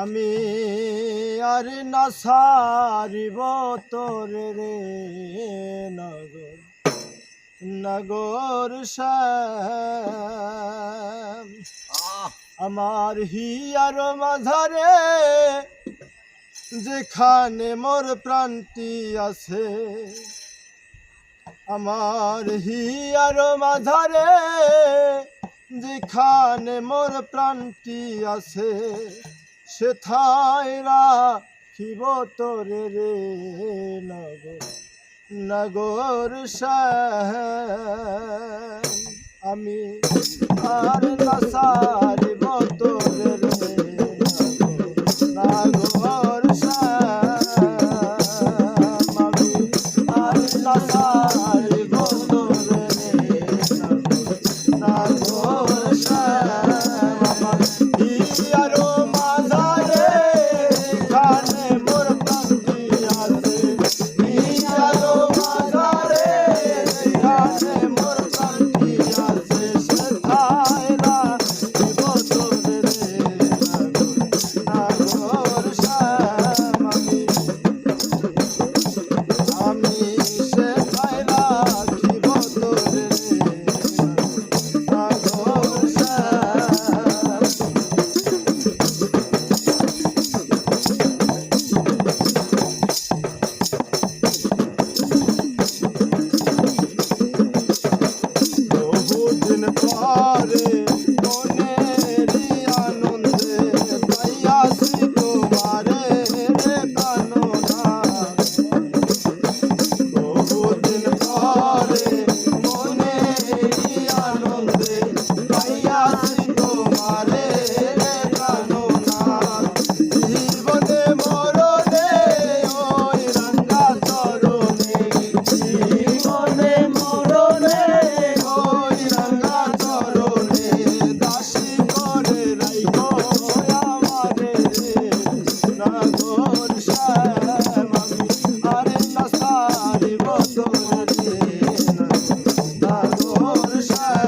আমি আর না সারিব তোরে রে নগর নগর শ্যাম। আমার হিয়ার মাঝারে যেখানে মোর প্রান্তি আছে, আমার হিয়ার মাঝারে যেখানে মোর প্রান্তি আছে, সেথায় রাখিব তোরে রে নগর নগর শ্যাম। আমি আর না সারিব তোরে রে নগর শ্যাম। আমি আর না সারিব তোরে রে নগর শ্যাম। আমার হিয়ার মাঝারে যেখানে মোর প্রান্তি আছে, হিয়ার মাঝারে যেখানে মোর প্রান্তি আছে, সেথায় রাখিব তোরে রে নগর শ্যাম। আমি সেথায় রাখিব তোরে রে নগর শ্যাম। বহুদিন পরে মনেরই আনন্দে পাইয়াছি তোমারে রে প্রাণনাথ। বহুদিন পরে মনেরই আনন্দে পাইয়াছি তোমারে রে প্রাণনাথ। জীবনে মরণে ওই রাঙ্গা চরণে, জীবনে মরণে ওই রাঙ্গা চরণে, দাসী করে রাইখো আমারে রে নগর শ্যাম। আমি আর না সারিব তোরে রে নগর শ্যাম।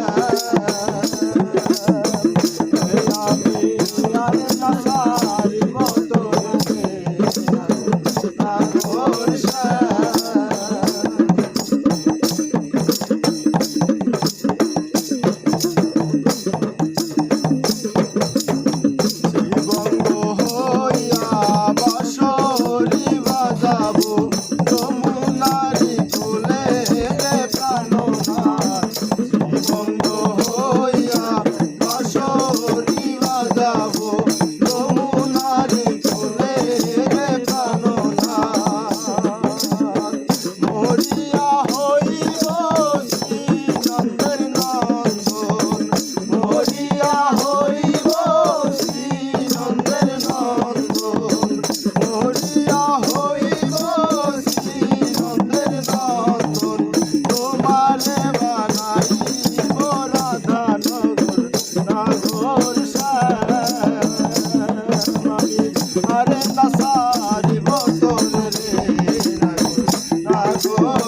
আমি আর না সারিব তোরে রে নগর শ্যাম। জীবঙ্গ হইয়া বাঁশরি বাজাবো যমুনারি কূলে রে প্রাণনাথ। জীবঙ্গ হইয়া বাঁশরি বাজাবো যমুনারি কূলে রে প্রাণনাথ। মরিয়া হইব শ্রীনন্দের নন্দন, মরিয়া হইব শ্রীনন্দের নন্দন, মরিয়া হইব শ্রীনন্দের নন্দন। তোমারে বানাইব রাধানগর নগর শ্যাম। আমি আরে না সারিব তোরে রে নগর